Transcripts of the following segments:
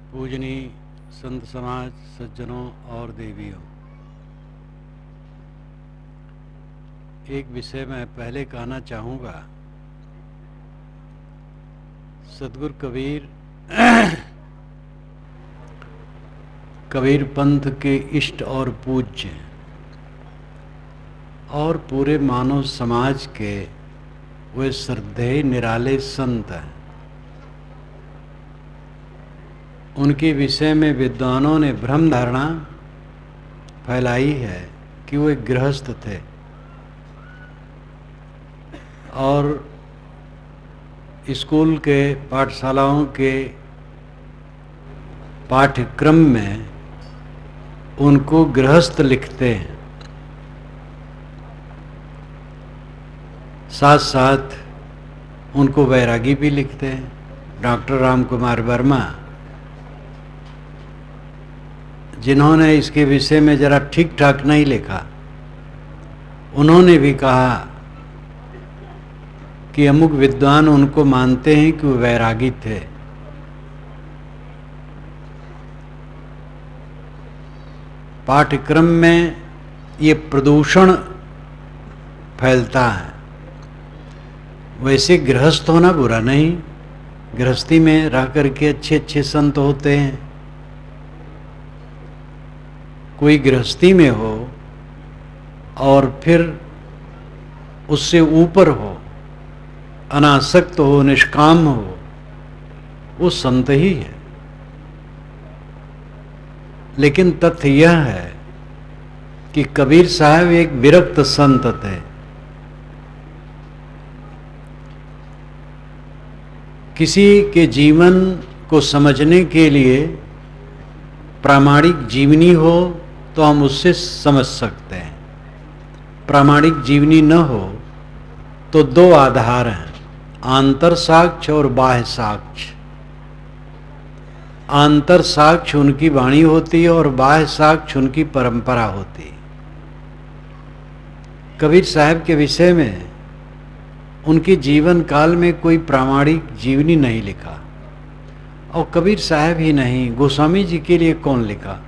पूजनीय संत समाज, सज्जनों और देवियों, एक विषय मैं पहले कहना चाहूँगा। सतगुरु कबीर कबीर पंथ के इष्ट और पूज्य और पूरे मानव समाज के वे श्रद्धेय निराले संत हैं। उनके विषय में विद्वानों ने भ्रम धारणा फैलाई है कि वो एक गृहस्थ थे और स्कूल के पाठशालाओं के पाठ्यक्रम में उनको गृहस्थ लिखते हैं, साथ साथ उनको वैरागी भी लिखते हैं। डॉक्टर राम कुमार वर्मा, जिन्होंने इसके विषय में जरा ठीक ठाक नहीं लिखा, उन्होंने भी कहा कि अमुक विद्वान उनको मानते हैं कि वो वैरागी थे। पाठ्यक्रम में ये प्रदूषण फैलता है। वैसे गृहस्थ होना बुरा नहीं, गृहस्थी में रह करके अच्छे अच्छे संत होते हैं। कोई गृहस्थी में हो और फिर उससे ऊपर हो, अनासक्त हो, निष्काम हो, वो संत ही है। लेकिन तथ्य यह है कि कबीर साहब एक विरक्त संत थे। किसी के जीवन को समझने के लिए प्रामाणिक जीवनी हो तो हम उससे समझ सकते हैं। प्रामाणिक जीवनी न हो तो दो आधार हैं, आंतर साक्ष्य और बाह्य साक्ष्य। आंतर साक्ष्य उनकी वाणी होती है और बाह्य साक्ष्य उनकी परंपरा होती है। कबीर साहब के विषय में उनके जीवन काल में कोई प्रामाणिक जीवनी नहीं लिखा, और कबीर साहब ही नहीं, गोस्वामी जी के लिए कौन लिखा?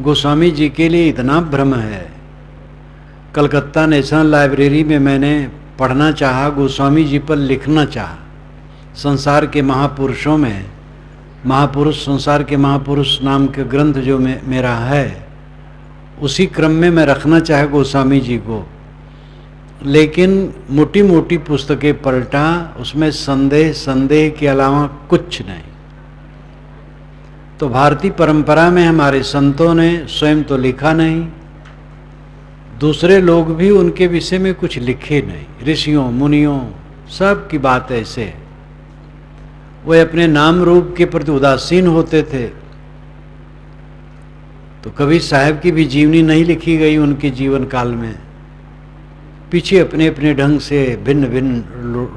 गोस्वामी जी के लिए इतना भ्रम है। कलकत्ता नेशनल लाइब्रेरी में मैंने पढ़ना चाहा, गोस्वामी जी पर लिखना चाहा। संसार के महापुरुषों में महापुरुष, संसार के महापुरुष नाम के ग्रंथ जो मेरा है, उसी क्रम में मैं रखना चाहा गोस्वामी जी को। लेकिन मोटी मोटी पुस्तकें पलटा, उसमें संदेह के अलावा कुछ नहीं। तो भारतीय परंपरा में हमारे संतों ने स्वयं तो लिखा नहीं, दूसरे लोग भी उनके विषय में कुछ लिखे नहीं। ऋषियों मुनियों सब की बात ऐसे है, वे अपने नाम रूप के प्रति उदासीन होते थे। तो कबीर साहब की भी जीवनी नहीं लिखी गई उनके जीवन काल में, पीछे अपने अपने ढंग से भिन्न भिन्न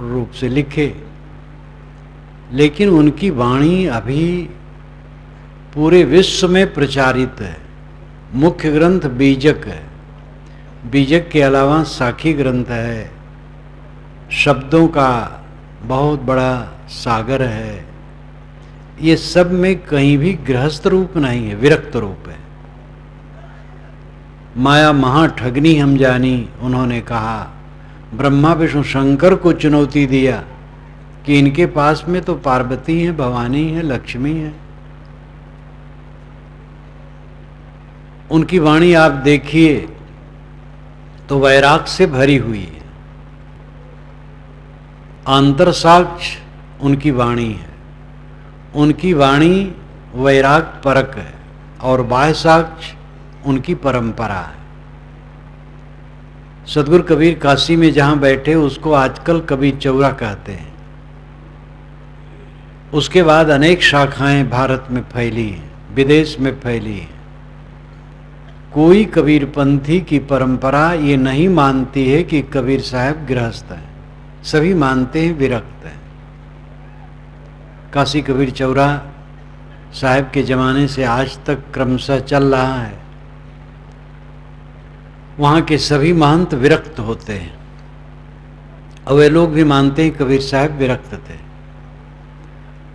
रूप से लिखे। लेकिन उनकी वाणी अभी पूरे विश्व में प्रचारित है। मुख्य ग्रंथ बीजक है, बीजक के अलावा साखी ग्रंथ है, शब्दों का बहुत बड़ा सागर है। ये सब में कहीं भी गृहस्थ रूप नहीं है, विरक्त रूप है। माया महा ठगनी हम जानी, उन्होंने कहा। ब्रह्मा विष्णु शंकर को चुनौती दिया कि इनके पास में तो पार्वती है, भवानी है, लक्ष्मी है। उनकी वाणी आप देखिए तो वैराग से भरी हुई है। आंतर साक्ष्य उनकी वाणी है, उनकी वाणी वैराग परक है, और बाह्य साक्ष्य उनकी परंपरा है। सतगुरु कबीर काशी में जहां बैठे उसको आजकल कबीर चौरा कहते हैं। उसके बाद अनेक शाखाएं भारत में फैली हैं, विदेश में फैली हैं। कोई कबीरपंथी की परंपरा ये नहीं मानती है कि कबीर साहब गृहस्थ हैं, सभी मानते हैं विरक्त हैं। काशी कबीर चौरा साहब के जमाने से आज तक क्रमशः चल रहा है। वहाँ के सभी महंत विरक्त होते हैं, और वे लोग भी मानते हैं कबीर साहब विरक्त थे।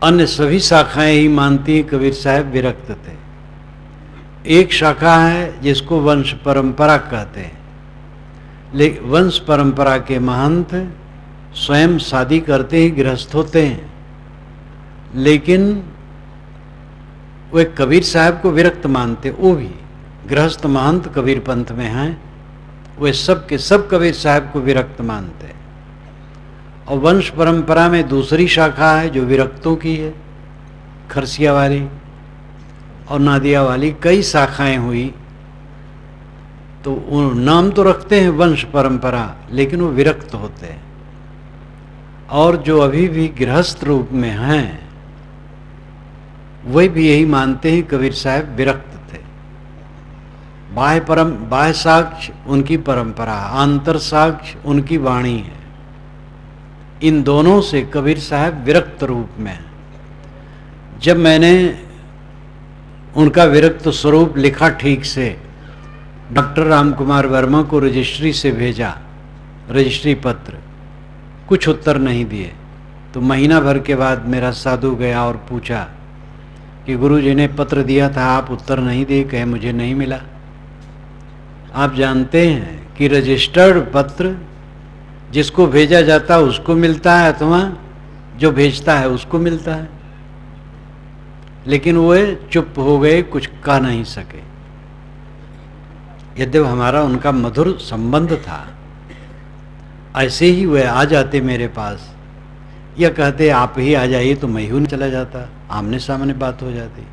अन्य सभी शाखाएं ही मानती हैं कबीर साहब विरक्त थे। एक शाखा है जिसको वंश परंपरा कहते हैं, लेकिन वंश परंपरा के महंत स्वयं शादी करते ही गृहस्थ होते हैं, लेकिन वे कबीर साहब को विरक्त मानते। वो भी गृहस्थ महंत कबीर पंथ में हैं, वे सब के सब कबीर साहब को विरक्त मानते हैं। और वंश परंपरा में दूसरी शाखा है जो विरक्तों की है, खरसिया वाली और नादिया वाली, कई शाखाएं हुई। तो वो नाम तो रखते हैं वंश परंपरा, लेकिन वो विरक्त होते हैं। और जो अभी भी गृहस्थ रूप में हैं वे भी यही मानते हैं कबीर साहब विरक्त थे। बाह्य साक्ष्य उनकी परंपरा, आंतर साक्ष्य उनकी वाणी है। इन दोनों से कबीर साहब विरक्त रूप में हैं। जब मैंने उनका विरक्त स्वरूप लिखा ठीक से, डॉक्टर रामकुमार वर्मा को रजिस्ट्री से भेजा, रजिस्ट्री पत्र, कुछ उत्तर नहीं दिए। तो महीना भर के बाद मेरा साधु गया और पूछा कि गुरु जी ने पत्र दिया था, आप उत्तर नहीं दिए। कहे मुझे नहीं मिला। आप जानते हैं कि रजिस्टर्ड पत्र जिसको भेजा जाता है उसको मिलता है, अथवा जो भेजता है उसको मिलता है। लेकिन वे चुप हो गए, कुछ कह नहीं सके। यद्यपि हमारा उनका मधुर संबंध था। ऐसे ही वे आ जाते मेरे पास, या कहते आप ही आ जाइए, तो मैं ही चला जाता, आमने सामने बात हो जाती।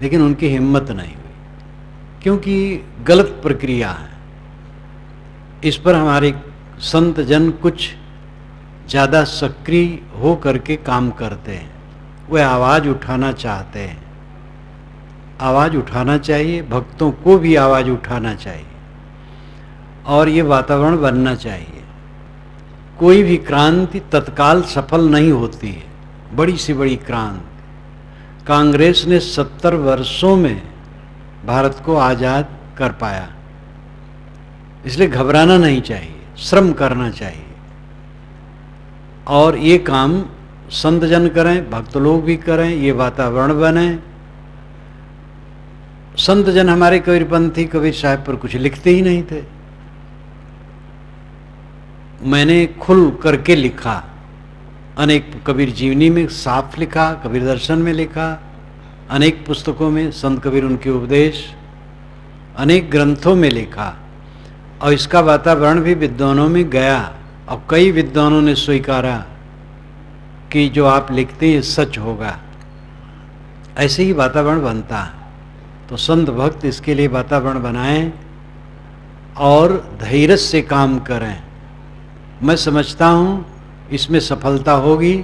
लेकिन उनकी हिम्मत नहीं हुई, क्योंकि गलत प्रक्रिया है। इस पर हमारे संत जन कुछ ज़्यादा सक्रिय हो करके काम करते हैं। वे आवाज़ उठाना चाहते हैं। आवाज़ उठाना चाहिए, भक्तों को भी आवाज़ उठाना चाहिए, और ये वातावरण बनना चाहिए। कोई भी क्रांति तत्काल सफल नहीं होती है, बड़ी से बड़ी क्रांति। कांग्रेस ने 70 वर्षों में भारत को आज़ाद कर पाया। इसलिए घबराना नहीं चाहिए, श्रम करना चाहिए। और ये काम संत जन करें, भक्त लोग भी करें, ये वातावरण बने। संत जन हमारे कबीरपंथी कबीर साहब पर कुछ लिखते ही नहीं थे। मैंने खुल करके लिखा, अनेक कबीर जीवनी में साफ लिखा, कबीर दर्शन में लिखा, अनेक पुस्तकों में संत कबीर उनके उपदेश, अनेक ग्रंथों में लिखा। और इसका वातावरण भी विद्वानों में गया, और कई विद्वानों ने स्वीकारा कि जो आप लिखते हैं सच होगा। ऐसे ही वातावरण बनता है। तो संत भक्त इसके लिए वातावरण बनाएं और धैर्य से काम करें। मैं समझता हूँ इसमें सफलता होगी,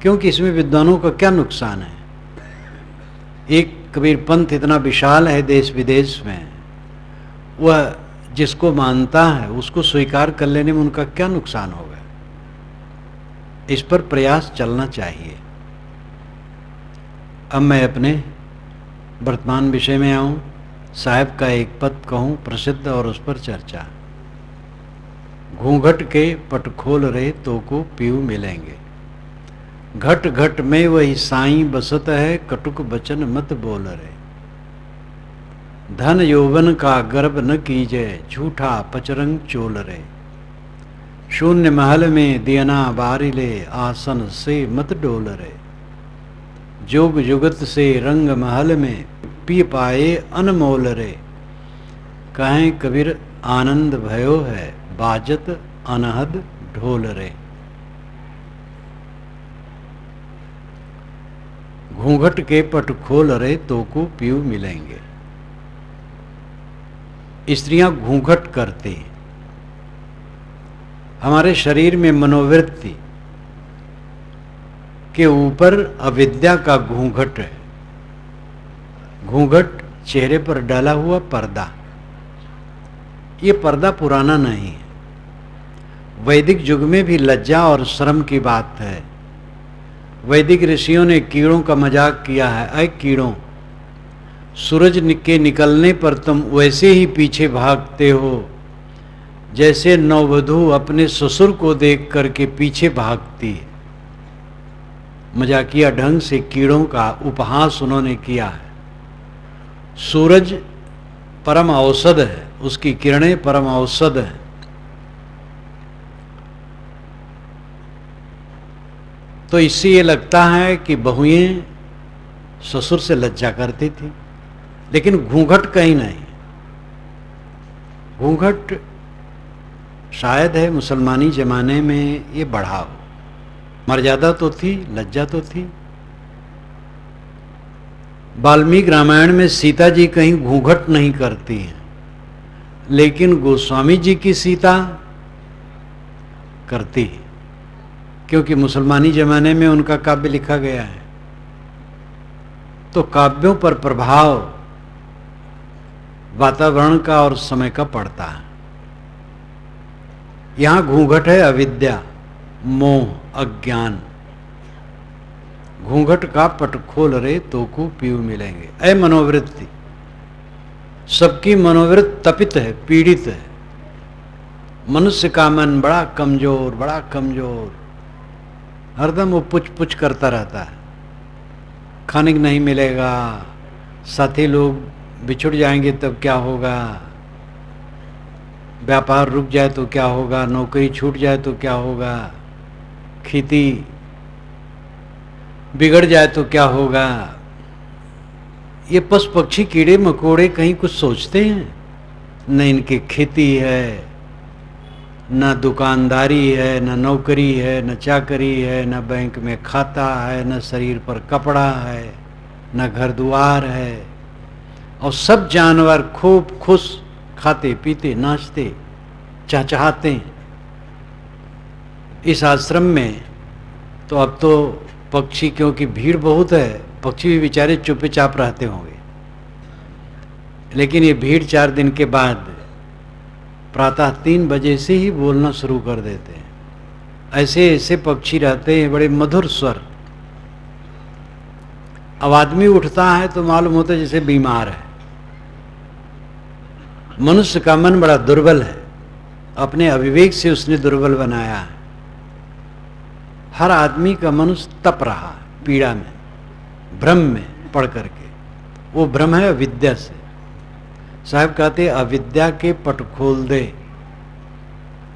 क्योंकि इसमें विद्वानों का क्या नुकसान है। एक कबीर पंथ इतना विशाल है देश विदेश में, वह जिसको मानता है उसको स्वीकार कर लेने में उनका क्या नुकसान होगा। इस पर प्रयास चलना चाहिए। अब मैं अपने वर्तमान विषय में आऊं। साहब का एक पद कहूं प्रसिद्ध और उस पर चर्चा। घूंघट के पट खोल रहे तो को पीऊ मिलेंगे, घट घट में वही साईं बसत है, कटुक बचन मत बोल रहे। धन यौवन का गर्भ न कीजे, झूठा पचरंग चोल रे। शून्य महल में दियना बारिले, आसन से मत डोल रे। जोग जुगत से रंग महल में, पी पाए अनमोल रे। कहें कबीर आनंद भयो है, बाजत अनहद ढोल रे। घूंघट के पट खोल रे तो को पीऊ मिलेंगे। स्त्रियां घूंघट करती हैं। हमारे शरीर में मनोवृत्ति के ऊपर अविद्या का घूंघट है। घूंघट चेहरे पर डाला हुआ पर्दा। ये पर्दा पुराना नहीं है। वैदिक युग में भी लज्जा और शर्म की बात है। वैदिक ऋषियों ने कीड़ों का मजाक किया है। अय कीड़ों, सूरज के निकलने पर तुम वैसे ही पीछे भागते हो जैसे नववधू अपने ससुर को देख करके पीछे भागती है। मजाकिया ढंग से कीड़ों का उपहास उन्होंने किया है। सूरज परम औषध है, उसकी किरणें परम औषध है। तो इससे ये लगता है कि बहुएं ससुर से लज्जा करती थी, लेकिन घूंघट कहीं नहीं। घूंघट शायद है मुसलमानी जमाने में ये बढ़ा हो। मर्यादा तो थी, लज्जा तो थी। वाल्मीकि रामायण में सीता जी कहीं घूंघट नहीं करती हैं, लेकिन गोस्वामी जी की सीता करती है, क्योंकि मुसलमानी जमाने में उनका काव्य लिखा गया है। तो काव्यों पर प्रभाव वातावरण का और समय का पड़ता है। यहां घूंघट है अविद्या, मोह, अज्ञान। घूंघट का पट खोल रे तो को पीऊ मिलेंगे। ऐ मनोवृत्ति, सबकी मनोवृत्ति तपित है, पीड़ित है। मनुष्य का मन बड़ा कमजोर, बड़ा कमजोर, हरदम वो पुछ पुछ करता रहता है। खाने को नहीं मिलेगा, साथी लोग बिछुड़ जाएंगे तब क्या होगा, व्यापार रुक जाए तो क्या होगा, नौकरी छूट जाए तो क्या होगा, खेती बिगड़ जाए तो क्या होगा। ये पशु पक्षी कीड़े मकोड़े कहीं कुछ सोचते हैं? न इनकी खेती है, न दुकानदारी है, न नौकरी है, न चाकरी है, न बैंक में खाता है, न शरीर पर कपड़ा है, न घर द्वार है। और सब जानवर खूब खुश, खाते पीते नाचते चहचहाते हैं। इस आश्रम में तो अब तो पक्षी, क्योंकि भीड़ बहुत है, पक्षी भी बेचारे चुपचाप रहते होंगे, लेकिन ये भीड़ 4 दिन के बाद प्रातः 3 बजे से ही बोलना शुरू कर देते हैं। ऐसे ऐसे पक्षी रहते हैं, बड़े मधुर स्वर। अब आदमी उठता है तो मालूम होता है जैसे बीमार है। मनुष्य का मन बड़ा दुर्बल है, अपने अविवेक से उसने दुर्बल बनाया है। हर आदमी का मनुष्य तप रहा है पीड़ा में, भ्रम में पड़ करके। वो भ्रम है अविद्या से। साहब कहते अविद्या के पट खोल दे,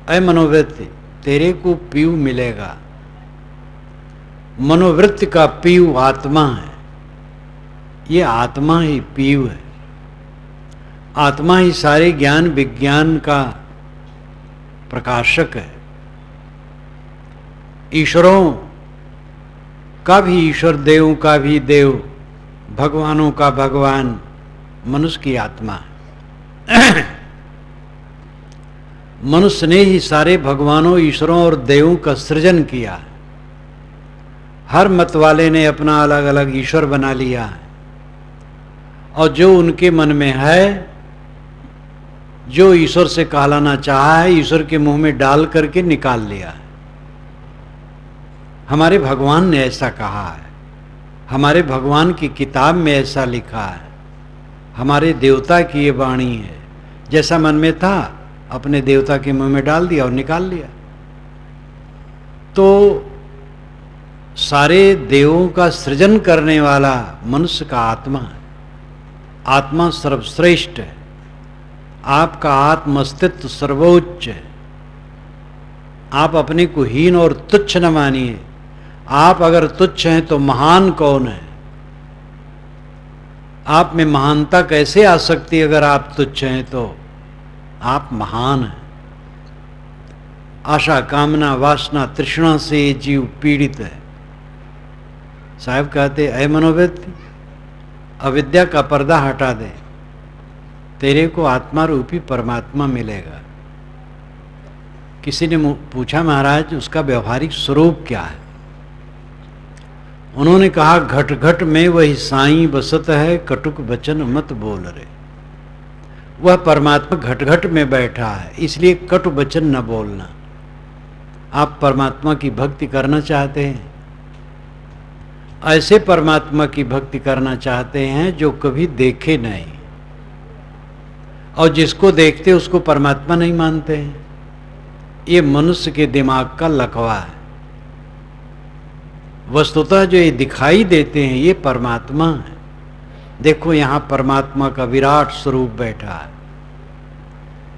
ऐ मनोवृत्ति तेरे को पीऊ मिलेगा। मनोवृत्ति का पीऊ आत्मा है। ये आत्मा ही पीऊ है। आत्मा ही सारे ज्ञान विज्ञान का प्रकाशक है। ईश्वरों का भी ईश्वर, देवों का भी देव, भगवानों का भगवान मनुष्य की आत्मा है। मनुष्य ने ही सारे भगवानों, ईश्वरों और देवों का सृजन किया। हर मत वाले ने अपना अलग अलग ईश्वर बना लिया है, और जो उनके मन में है, जो ईश्वर से कहलाना चाहा है, ईश्वर के मुंह में डाल करके निकाल लिया है। हमारे भगवान ने ऐसा कहा है, हमारे भगवान की किताब में ऐसा लिखा है, हमारे देवता की ये वाणी है। जैसा मन में था अपने देवता के मुंह में डाल दिया और निकाल लिया। तो सारे देवों का सृजन करने वाला मनुष्य का आत्मा है। आत्मा सर्वश्रेष्ठ है। आपका आत्म अस्तित्व सर्वोच्च है। आप अपने को हीन और तुच्छ न मानिए। आप अगर तुच्छ हैं तो महान कौन है? आप में महानता कैसे आ सकती है? अगर आप तुच्छ हैं तो आप महान हैं। आशा, कामना, वासना, तृष्णा से ये जीव पीड़ित है। साहब कहते ऐ मनोवृत्ति, अविद्या का पर्दा हटा दे, तेरे को आत्मा रूपी परमात्मा मिलेगा। किसी ने पूछा महाराज उसका व्यवहारिक स्वरूप क्या है? उन्होंने कहा घट घट में वही साईं बसत है, कटुक वचन मत बोल रे। वह परमात्मा घट घट में बैठा है, इसलिए कटु वचन न बोलना। आप परमात्मा की भक्ति करना चाहते हैं, ऐसे परमात्मा की भक्ति करना चाहते हैं जो कभी देखे नहीं, और जिसको देखते उसको परमात्मा नहीं मानते हैं। ये मनुष्य के दिमाग का लकवा है। वस्तुतः जो ये दिखाई देते हैं ये परमात्मा है। देखो यहाँ परमात्मा का विराट स्वरूप बैठा है,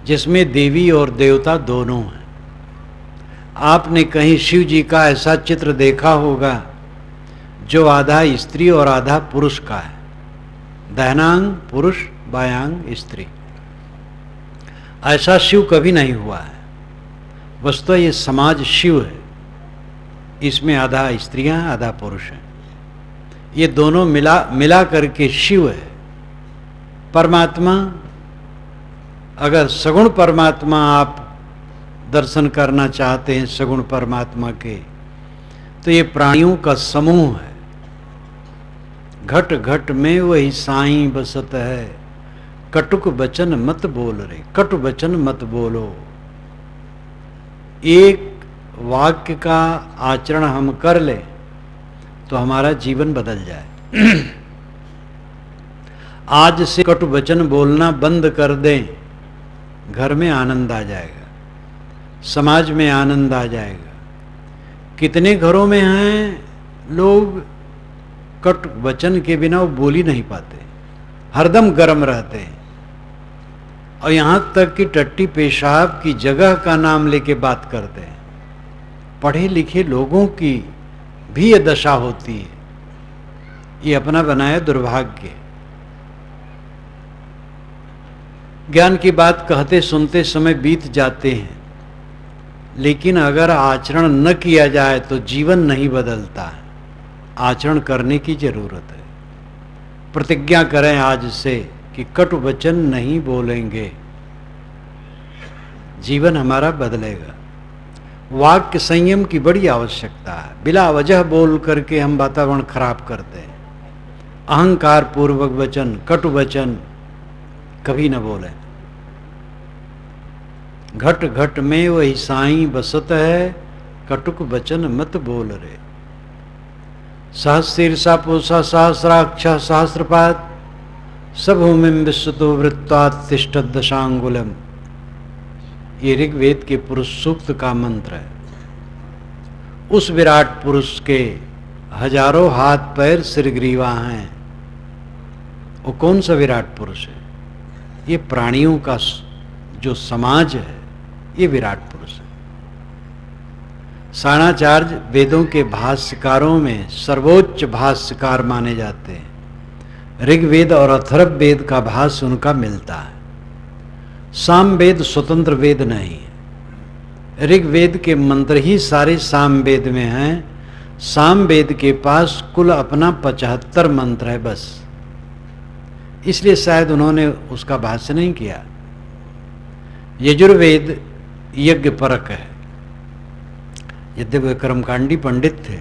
जिसमें देवी और देवता दोनों हैं। आपने कहीं शिव जी का ऐसा चित्र देखा होगा जो आधा स्त्री और आधा पुरुष का है, दाहिनांग पुरुष बायांग स्त्री। ऐसा शिव कभी नहीं हुआ है। वस्तुतः ये समाज शिव है, इसमें आधा स्त्रियां आधा पुरुष हैं। ये दोनों मिला करके शिव है। परमात्मा, अगर सगुण परमात्मा आप दर्शन करना चाहते हैं, सगुण परमात्मा के, तो ये प्राणियों का समूह है। घट घट में वही साईं बसत है, कटुक वचन मत बोल रे, कटु वचन मत बोलो। एक वाक्य का आचरण हम कर ले तो हमारा जीवन बदल जाए। आज से कटु वचन बोलना बंद कर दें, घर में आनंद आ जाएगा, समाज में आनंद आ जाएगा। कितने घरों में हैं लोग कटु वचन के बिना वो बोल ही नहीं पाते, हरदम गर्म रहते हैं, और यहां तक कि टट्टी पेशाब की जगह का नाम लेके बात करते हैं। पढ़े लिखे लोगों की भी ये दशा होती है। ये अपना बनाया दुर्भाग्य। ज्ञान की बात कहते सुनते समय बीत जाते हैं, लेकिन अगर आचरण न किया जाए तो जीवन नहीं बदलता है। आचरण करने की जरूरत है। प्रतिज्ञा करें आज से कि कटु वचन नहीं बोलेंगे, जीवन हमारा बदलेगा। वाक्य संयम की बड़ी आवश्यकता है। बिला वजह बोल करके हम वातावरण खराब करते हैं। अहंकार पूर्वक वचन, कटु वचन कभी न बोले। घट घट में वही साईं बसत है, कटुक वचन मत बोल रे। सहस्रीर्षा पूषा सहस्राक्ष सहस्रपाद, सभूमिम विश्वतो वृत्तात् तिष्ठत दशांगुलम। ये ऋग्वेद के पुरुष सूक्त का मंत्र है। उस विराट पुरुष के हजारों हाथ पैर सिर ग्रीवा हैं। वो कौन सा विराट पुरुष है? ये प्राणियों का जो समाज है, ये विराट पुरुष है। साणाचार्य वेदों के भाष्यकारों में सर्वोच्च भाष्यकार माने जाते हैं। ऋग्वेद और अथर्ववेद का भाष्य उनका मिलता है। सामवेद स्वतंत्र वेद नहीं है। ऋग्वेद के मंत्र ही सारे सामवेद में हैं। सामवेद के पास कुल अपना 75 मंत्र है बस, इसलिए शायद उन्होंने उसका भाष्य नहीं किया। यजुर्वेद यज्ञ परक है। यद्यपि कर्मकांडी पंडित थे,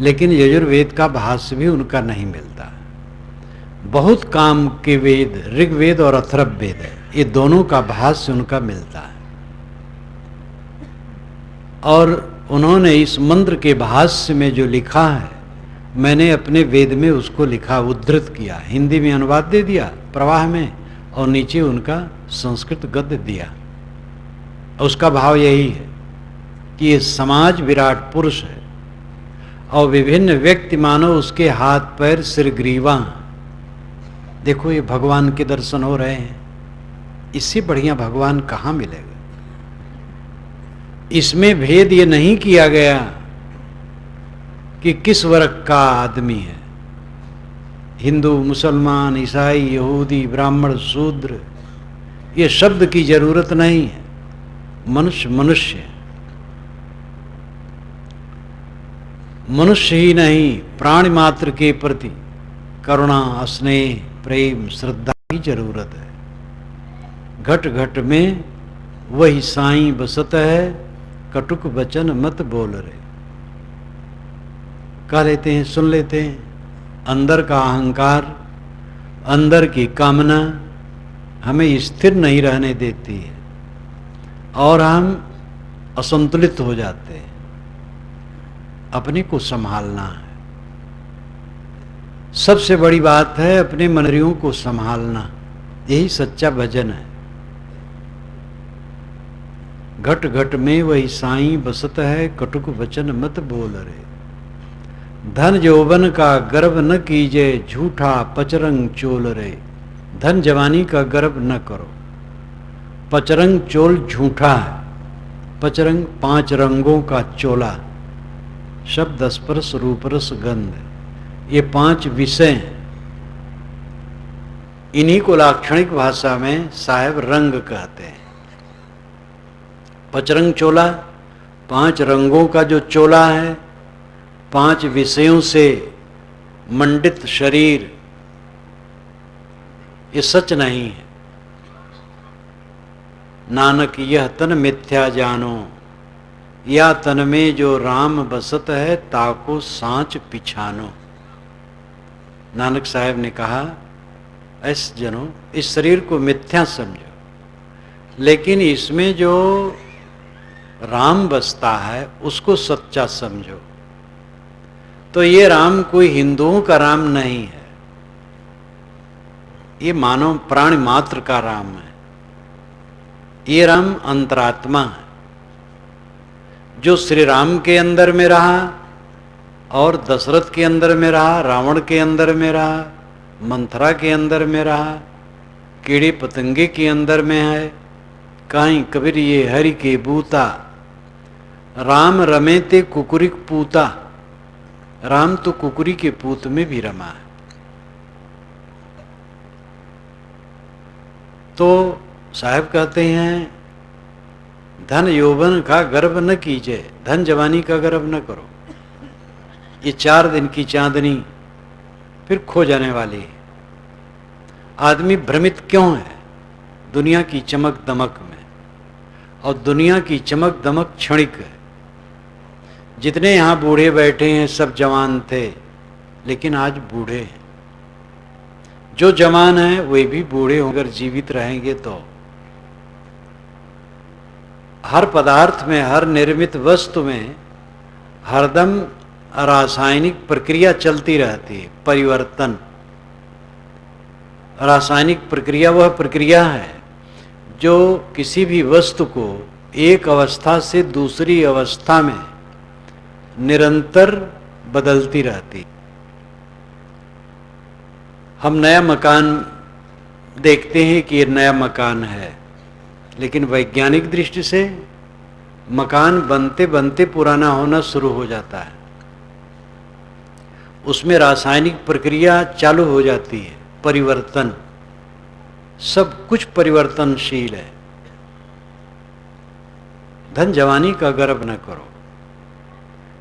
लेकिन यजुर्वेद का भाष्य भी उनका नहीं मिलता। बहुत काम के वेद ऋग्वेद और अथर्ववेद है, ये दोनों का भाष्य उनका मिलता है। और उन्होंने इस मंत्र के भाष्य में जो लिखा है, मैंने अपने वेद में उसको लिखा, उद्धृत किया, हिंदी में अनुवाद दे दिया प्रवाह में, और नीचे उनका संस्कृत गद्य दिया। उसका भाव यही है कि ये समाज विराट पुरुष है और विभिन्न व्यक्ति मानो उसके हाथ पैर सिर ग्रीवा। देखो ये भगवान के दर्शन हो रहे हैं, इससे बढ़िया भगवान कहाँ मिलेगा। इसमें भेद ये नहीं किया गया कि किस वर्ग का आदमी है, हिंदू मुसलमान ईसाई यहूदी ब्राह्मण शूद्र, ये शब्द की जरूरत नहीं है। मनुष्य मनुष्य, मनुष्य ही नहीं प्राणी मात्र के प्रति करुणा स्नेह प्रेम श्रद्धा की जरूरत है। घट घट में वही साईं बसत है, कटुक वचन मत बोल रे। कह लेते हैं, सुन लेते हैं। अंदर का अहंकार, अंदर की कामना हमें स्थिर नहीं रहने देती है और हम असंतुलित हो जाते हैं। अपने को संभालना है। सबसे बड़ी बात है अपने मनरियों को संभालना, यही सच्चा भजन है। घट घट में वही साईं बसत है, कटुक वचन मत बोल रे। धन यौवन का गर्व न कीजे, झूठा पचरंग चोल रे। धन जवानी का गर्व न करो। पचरंग चोल झूठा है। पचरंग 5 रंगों का चोला, शब्द स्पर्श रूप रस गंध, ये 5 विषय हैं। इन्हीं को लाक्षणिक भाषा में साहेब रंग कहते हैं। पचरंग चोला, 5 रंगों का जो चोला है, 5 विषयों से मंडित शरीर, ये सच नहीं है। नानक यह तन मिथ्या जानो, या तन में जो राम बसत है, ताको सांच पिछानो। नानक साहब ने कहा, ऐसे जनों, इस शरीर को मिथ्या समझो, लेकिन इसमें जो राम बसता है उसको सच्चा समझो। तो ये राम कोई हिंदुओं का राम नहीं है, ये मानव प्राणी मात्र का राम है। ये राम अंतरात्मा है, जो श्री राम के अंदर में रहा और दशरथ के अंदर में रहा, रावण के अंदर में रहा, मंथरा के अंदर में रहा, कीड़े पतंगे के अंदर में है। कहीं कबीर ये हरि के बूता, राम रमे ते कुकुरिक पूता। राम तो कुकुरी के पूत में भी रमा है। तो साहब कहते हैं, धन यौवन का गर्व न कीजिए, धन जवानी का गर्व न करो। ये 4 दिन की चांदनी फिर खो जाने वाली है। आदमी भ्रमित क्यों है? दुनिया की चमक दमक में, और दुनिया की चमक दमक क्षणिक है। जितने यहाँ बूढ़े बैठे हैं सब जवान थे, लेकिन आज बूढ़े हैं। जो जवान हैं वे भी बूढ़े होकर जीवित रहेंगे। तो हर पदार्थ में, हर निर्मित वस्तु में हरदम रासायनिक प्रक्रिया चलती रहती है। परिवर्तन, रासायनिक प्रक्रिया वह प्रक्रिया है जो किसी भी वस्तु को एक अवस्था से दूसरी अवस्था में निरंतर बदलती रहती। हम नया मकान देखते हैं कि ये नया मकान है, लेकिन वैज्ञानिक दृष्टि से मकान बनते बनते पुराना होना शुरू हो जाता है। उसमें रासायनिक प्रक्रिया चालू हो जाती है, परिवर्तन, सब कुछ परिवर्तनशील है। धन जवानी का गर्व न करो।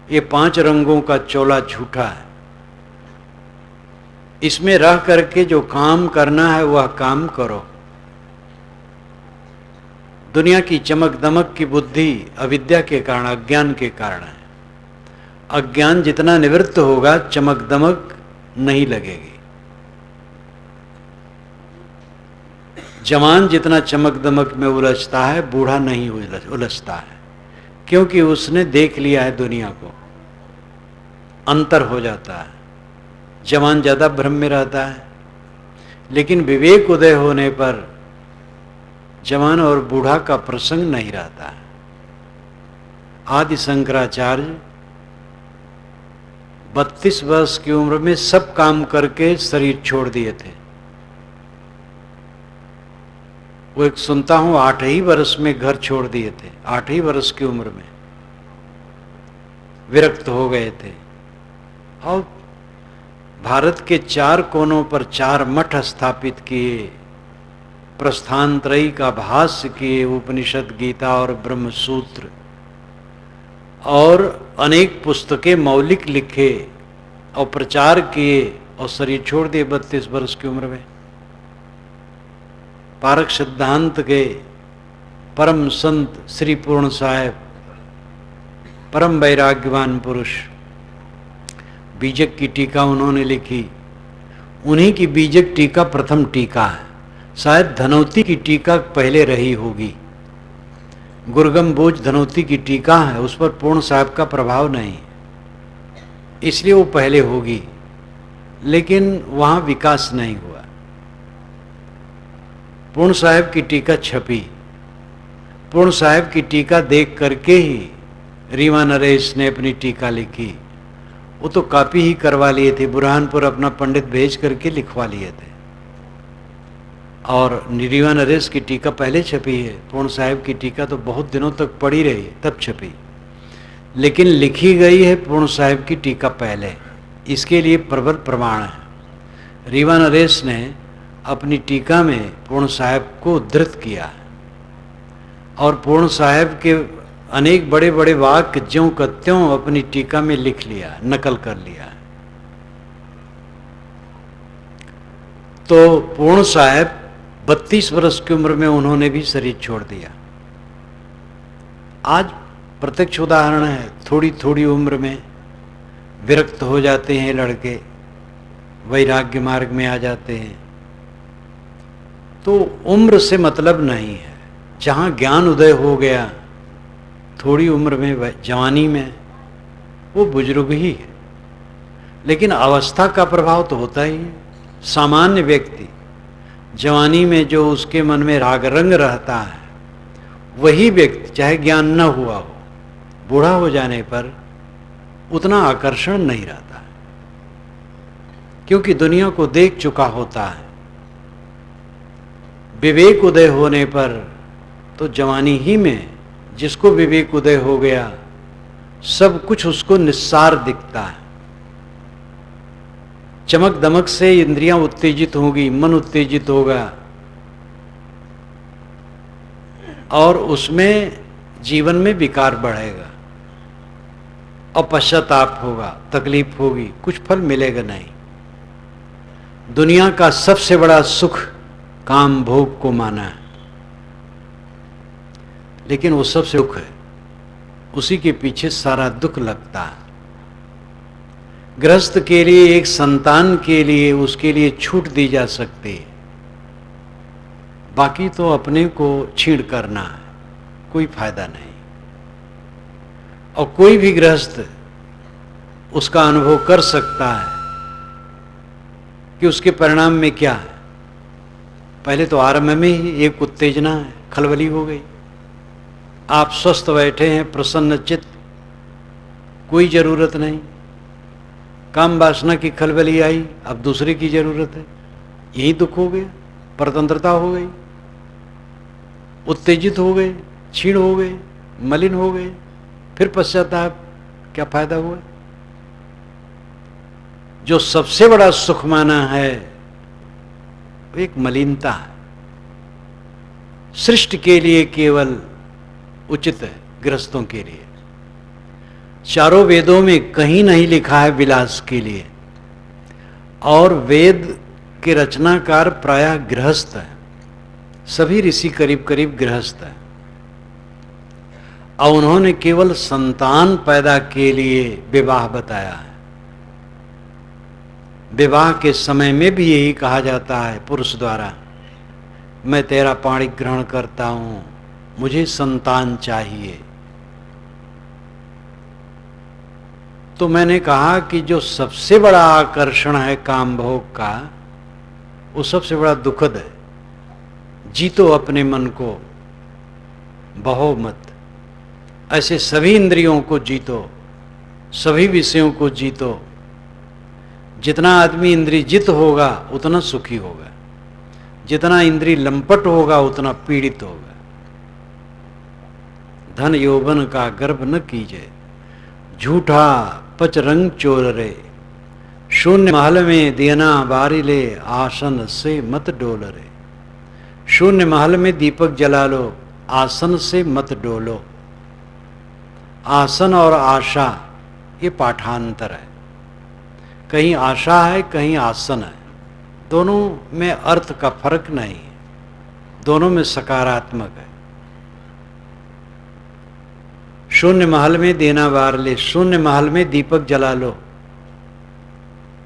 ये 5 रंगों का चोला झूठा है। इसमें रह करके जो काम करना है वह काम करो। दुनिया की चमक दमक की बुद्धि अविद्या के कारण, अज्ञान के कारण है। अज्ञान जितना निवृत्त होगा, चमक दमक नहीं लगेगी। जवान जितना चमक दमक में उलझता है, बूढ़ा नहीं उलझता है, क्योंकि उसने देख लिया है दुनिया को। अंतर हो जाता है। जवान ज्यादा भ्रम में रहता है, लेकिन विवेक उदय होने पर जवान और बूढ़ा का प्रसंग नहीं रहता है। आदि शंकराचार्य 32 वर्ष की उम्र में सब काम करके शरीर छोड़ दिए थे। वो एक सुनता हूं 8 ही वर्ष में घर छोड़ दिए थे। 8 ही वर्ष की उम्र में विरक्त हो गए थे। और भारत के 4 कोनों पर 4 मठ स्थापित किए, प्रस्थानत्रयी का भाष्य किए, उपनिषद, गीता और ब्रह्म सूत्र, और अनेक पुस्तकें मौलिक लिखे और प्रचार किए, और शरीर छोड़ दिए 32 वर्ष की उम्र में। पारक सिद्धांत के परम संत श्री पूर्ण साहेब, परम वैराग्यवान पुरुष, बीजक की टीका उन्होंने लिखी। उन्हीं की बीजक टीका प्रथम टीका है। शायद धनौती की टीका पहले रही होगी। गुरगम बोझ धनौती की टीका है, उस पर पूर्ण साहब का प्रभाव नहीं, इसलिए वो पहले होगी, लेकिन वहां विकास नहीं हुआ। पूर्ण साहब की टीका छपी। पूर्ण साहब की टीका देख करके ही रीवा नरेश ने अपनी टीका लिखी, वो तो कॉपी ही करवा लिए थे, बुरहानपुर अपना पंडित भेज करके लिखवा लिए थे। और रीवा नरेश की टीका पहले छपी है, पूर्ण साहिब की टीका तो बहुत दिनों तक पड़ी रही तब छपी, लेकिन लिखी गई है पूर्ण साहिब की टीका पहले। इसके लिए प्रबल प्रमाण है। रीवा नरेश ने अपनी टीका में पूर्ण साहिब को उद्धृत किया और पूर्ण साहिब के अनेक बड़े बड़े वाक्य ज्यों का त्यों अपनी टीका में लिख लिया, नकल कर लिया। तो पूर्ण साहिब 32 वर्ष की उम्र में उन्होंने भी शरीर छोड़ दिया। आज प्रत्यक्ष उदाहरण है, थोड़ी थोड़ी उम्र में विरक्त हो जाते हैं लड़के, वैराग्य मार्ग में आ जाते हैं। तो उम्र से मतलब नहीं है। जहाँ ज्ञान उदय हो गया थोड़ी उम्र में, जवानी में, वो बुजुर्ग ही है। लेकिन अवस्था का प्रभाव तो होता ही है। सामान्य व्यक्ति जवानी में जो उसके मन में राग रंग रहता है, वही व्यक्ति चाहे ज्ञान न हुआ हो, बूढ़ा हो जाने पर उतना आकर्षण नहीं रहता है, क्योंकि दुनिया को देख चुका होता है। विवेक उदय होने पर तो जवानी ही में जिसको विवेक उदय हो गया, सब कुछ उसको निस्सार दिखता है। चमक दमक से इंद्रियां उत्तेजित होगी, मन उत्तेजित होगा और उसमें जीवन में विकार बढ़ेगा और पश्चाताप होगा, तकलीफ होगी, कुछ फल मिलेगा नहीं। दुनिया का सबसे बड़ा सुख काम भोग को माना है, लेकिन वो सबसे दुख है, उसी के पीछे सारा दुख लगता है। गृहस्थ के लिए, एक संतान के लिए, उसके लिए छूट दी जा सकती है, बाकी तो अपने को छीण करना है, कोई फायदा नहीं। और कोई भी गृहस्थ उसका अनुभव कर सकता है कि उसके परिणाम में क्या है। पहले तो आरंभ में ही एक उत्तेजना है, खलबली हो गई। आप स्वस्थ बैठे हैं, प्रसन्न चित्त, कोई जरूरत नहीं, काम वासना की खलबली आई, अब दूसरे की जरूरत है, यही दुख हो गया, परतंत्रता हो गई, उत्तेजित हो गए, क्षीण हो गए, मलिन हो गए, फिर पश्चाताप, क्या फायदा हुआ। जो सबसे बड़ा सुख माना है वो एक मलिनता है। सृष्टि के लिए केवल उचित है, गृहस्थों के लिए। चारों वेदों में कहीं नहीं लिखा है विलास के लिए, और वेद के रचनाकार प्रायः गृहस्थ है, सभी ऋषि करीब करीब गृहस्थ है। और उन्होंने केवल संतान पैदा के लिए विवाह बताया है। विवाह के समय में भी यही कहा जाता है पुरुष द्वारा, मैं तेरा पाणी ग्रहण करता हूं, मुझे संतान चाहिए। तो मैंने कहा कि जो सबसे बड़ा आकर्षण है काम भोग का, वो सबसे बड़ा दुखद है। जीतो अपने मन को, बहो मत। ऐसे सभी इंद्रियों को जीतो, सभी विषयों को जीतो। जितना आदमी इंद्रिय जित होगा उतना सुखी होगा, जितना इंद्रिय लंपट होगा उतना पीड़ित होगा। धन यौवन का गर्भ न कीजिए, झूठा पच रंग चोर रे। शून्य महल में देना बारी ले, आसन से मत डोल रे। शून्य महल में दीपक जला लो, आसन से मत डोलो। आसन और आशा ये पाठांतर है, कहीं आशा है कहीं आसन है, दोनों में अर्थ का फर्क नहीं है, दोनों में सकारात्मक है। शून्य महल में देना बार ले, शून्य महल में दीपक जला लो,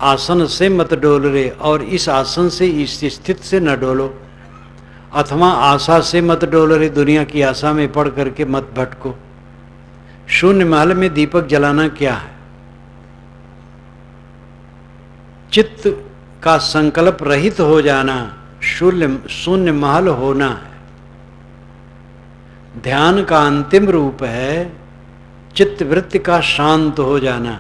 आसन से मत डोल रे। और इस आसन से, इस स्थिति से न डोलो, अथवा आशा से मत डोल रे, दुनिया की आशा में पड़ करके मत भटको। शून्य महल में दीपक जलाना क्या है? चित्त का संकल्प रहित हो जाना, शून्य महल होना है। ध्यान का अंतिम रूप है चित्त वृत्ति का शांत हो जाना।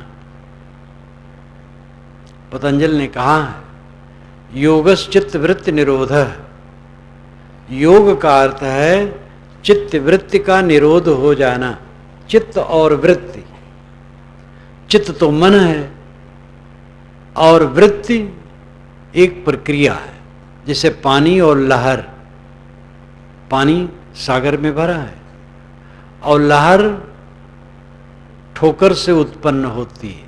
पतंजलि ने कहा है योगस चित्त वृत्ति निरोधः। योग का अर्थ है चित्त वृत्ति का निरोध हो जाना। चित्त और वृत्ति, चित्त तो मन है और वृत्ति एक प्रक्रिया है। जैसे पानी और लहर, पानी सागर में भरा है और लहर ठोकर से उत्पन्न होती है,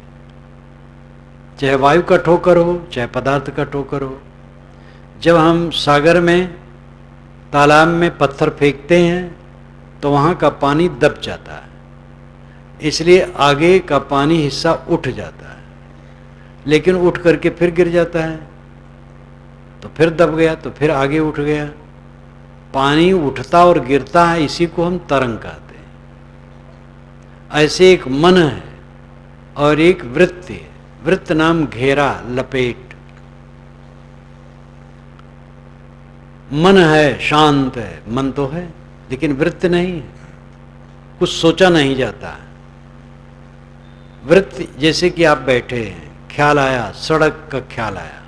चाहे वायु का ठोकर हो चाहे पदार्थ का ठोकर हो। जब हम सागर में तालाब में पत्थर फेंकते हैं तो वहाँ का पानी दब जाता है, इसलिए आगे का पानी हिस्सा उठ जाता है, लेकिन उठ करके फिर गिर जाता है, तो फिर दब गया तो फिर आगे उठ गया। पानी उठता और गिरता है, इसी को हम तरंग कहते हैं। ऐसे एक मन है और एक वृत्ति है। वृत्त नाम घेरा, लपेट। मन है, शांत है, मन तो है लेकिन वृत्त नहीं है, कुछ सोचा नहीं जाता है। वृत्त जैसे कि आप बैठे हैं, ख्याल आया, सड़क का ख्याल आया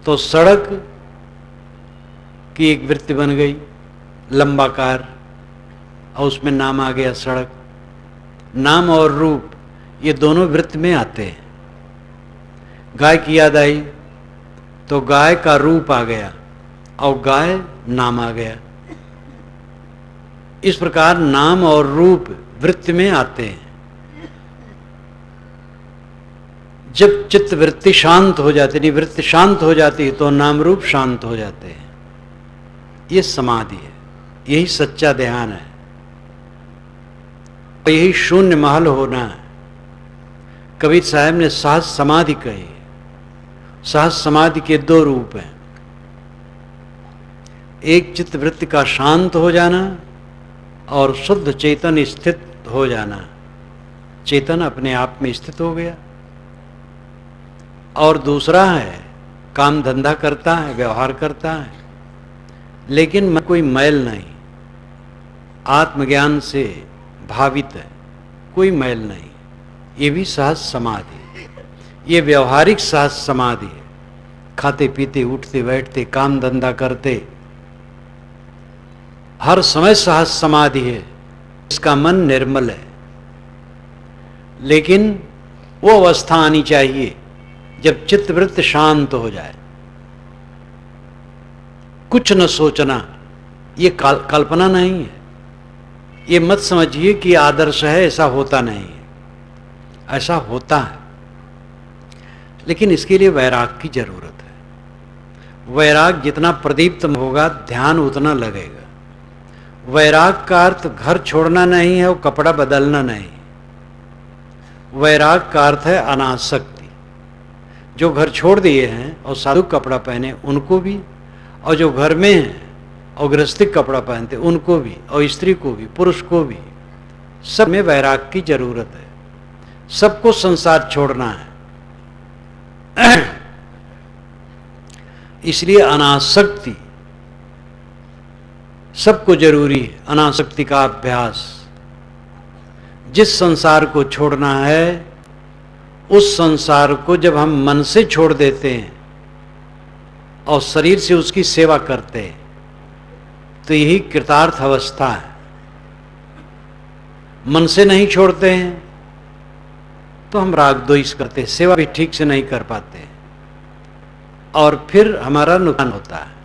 तो सड़क की एक वृत्ति बन गई, लंबाकार, और उसमें नाम आ गया सड़क। नाम और रूप ये दोनों वृत्त में आते हैं। गाय की याद आई तो गाय का रूप आ गया और गाय नाम आ गया। इस प्रकार नाम और रूप वृत्ति में आते हैं। जब चित्त वृत्ति शांत हो जाती, नहीं वृत्ति शांत हो जाती है तो नाम रूप शांत हो जाते हैं। ये समाधि है, यही सच्चा ध्यान है, यही शून्य महल होना है। कबीर साहब ने सहज समाधि कही। सहज समाधि के दो रूप हैं, एक चित्त वृत्ति का शांत हो जाना और शुद्ध चेतन स्थित हो जाना। चेतन अपने आप में स्थित हो गया। और दूसरा है काम धंधा करता है, व्यवहार करता है, लेकिन मन कोई मैल नहीं, आत्मज्ञान से भावित है, कोई मैल नहीं। ये भी सहज समाधि है। ये व्यवहारिक सहज समाधि है। खाते पीते, उठते बैठते, काम धंधा करते, हर समय सहज समाधि है। इसका मन निर्मल है। लेकिन वो अवस्था आनी चाहिए जब चित्तवृत्ति शांत हो जाए, कुछ न सोचना। ये कल्पना नहीं है। ये मत समझिए कि आदर्श है, ऐसा होता नहीं है, ऐसा होता है। लेकिन इसके लिए वैराग की जरूरत है। वैराग जितना प्रदीप्त होगा ध्यान उतना लगेगा। वैराग का अर्थ घर छोड़ना नहीं है और कपड़ा बदलना नहीं। वैराग का अर्थ है अनासक्ति। जो घर छोड़ दिए हैं और साधु कपड़ा पहने उनको भी, और जो घर में हैं और गृहस्थी कपड़ा पहनते उनको भी, और स्त्री को भी, पुरुष को भी, सब में वैराग की जरूरत है। सबको संसार छोड़ना है। इसलिए अनासक्ति सबको जरूरी है। अनासक्ति का अभ्यास। जिस संसार को छोड़ना है उस संसार को जब हम मन से छोड़ देते हैं और शरीर से उसकी सेवा करते हैं तो यही कृतार्थ अवस्था है। मन से नहीं छोड़ते हैं तो हम राग द्वेष करते हैं, सेवा भी ठीक से नहीं कर पाते और फिर हमारा नुकसान होता है।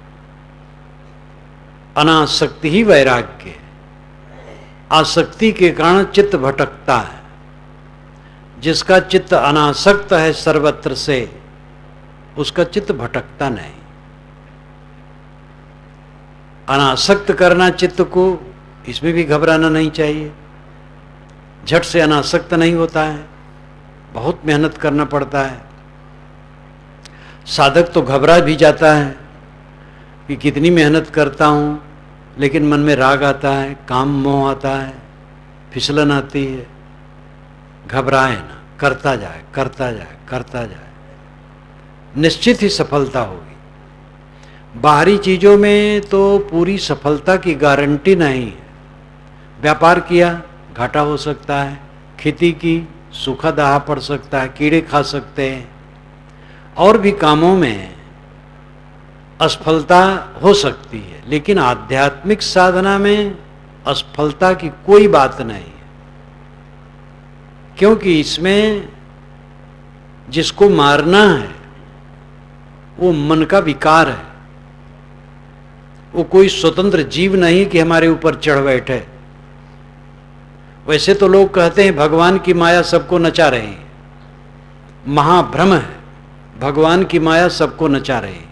अनासक्ति ही वैराग्य है। आसक्ति के कारण चित्त भटकता है। जिसका चित्त अनासक्त है सर्वत्र से, उसका चित्त भटकता नहीं। अनासक्त करना चित्त को, इसमें भी घबराना नहीं चाहिए। झट से अनासक्त नहीं होता है, बहुत मेहनत करना पड़ता है। साधक तो घबरा भी जाता है कि कितनी मेहनत करता हूँ, लेकिन मन में राग आता है, काम मोह आता है, फिसलन आती है। घबराए ना, करता जाए, करता जाए, करता जाए, निश्चित ही सफलता होगी। बाहरी चीजों में तो पूरी सफलता की गारंटी नहीं है। व्यापार किया घाटा हो सकता है, खेती की सूखा दाहा पड़ सकता है, कीड़े खा सकते हैं, और भी कामों में असफलता हो सकती है, लेकिन आध्यात्मिक साधना में असफलता की कोई बात नहीं है, क्योंकि इसमें जिसको मारना है वो मन का विकार है। वो कोई स्वतंत्र जीव नहीं कि हमारे ऊपर चढ़ बैठे। वैसे तो लोग कहते हैं भगवान की माया सबको नचा रही है, महाभ्रम है। भगवान की माया सबको नचा रही है।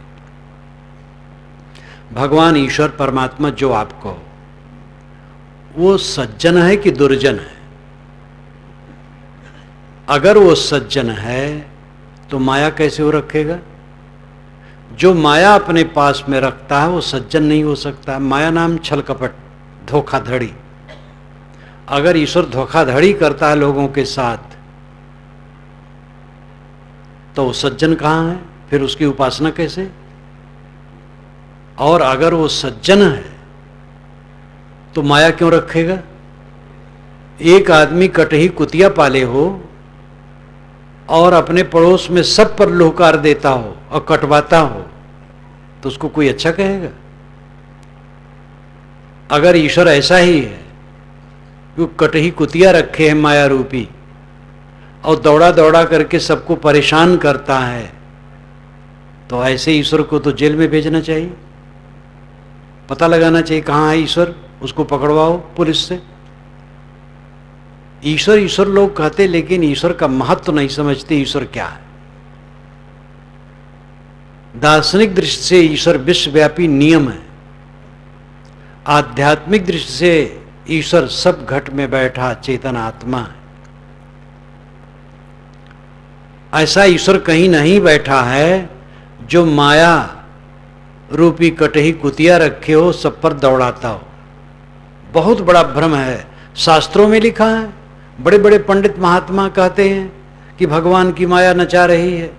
भगवान ईश्वर परमात्मा जो आपको, वो सज्जन है कि दुर्जन है? अगर वो सज्जन है तो माया कैसे वो रखेगा? जो माया अपने पास में रखता है वो सज्जन नहीं हो सकता। माया नाम छल कपट, धोखाधड़ी। अगर ईश्वर धोखाधड़ी करता है लोगों के साथ तो वो सज्जन कहाँ है? फिर उसकी उपासना कैसे? और अगर वो सज्जन है तो माया क्यों रखेगा? एक आदमी कटही कुतिया पाले हो और अपने पड़ोस में सब पर लुहकार देता हो और कटवाता हो तो उसको कोई अच्छा कहेगा? अगर ईश्वर ऐसा ही है कि कटही कुतिया रखे हैं माया रूपी और दौड़ा दौड़ा करके सबको परेशान करता है, तो ऐसे ईश्वर को तो जेल में भेजना चाहिए। पता लगाना चाहिए कहाँ है ईश्वर, उसको पकड़वाओ पुलिस से। ईश्वर ईश्वर लोग कहते, लेकिन ईश्वर का महत्व तो नहीं समझते। ईश्वर क्या है? दार्शनिक दृष्टि से ईश्वर विश्वव्यापी नियम है। आध्यात्मिक दृष्टि से ईश्वर सब घट में बैठा चेतन आत्मा है। ऐसा ईश्वर कहीं नहीं बैठा है जो माया रूपी कटही कुतिया रखे हो, सब पर दौड़ाता हो। बहुत बड़ा भ्रम है। शास्त्रों में लिखा है, बड़े बड़े पंडित महात्मा कहते हैं कि भगवान की माया नचा रही है।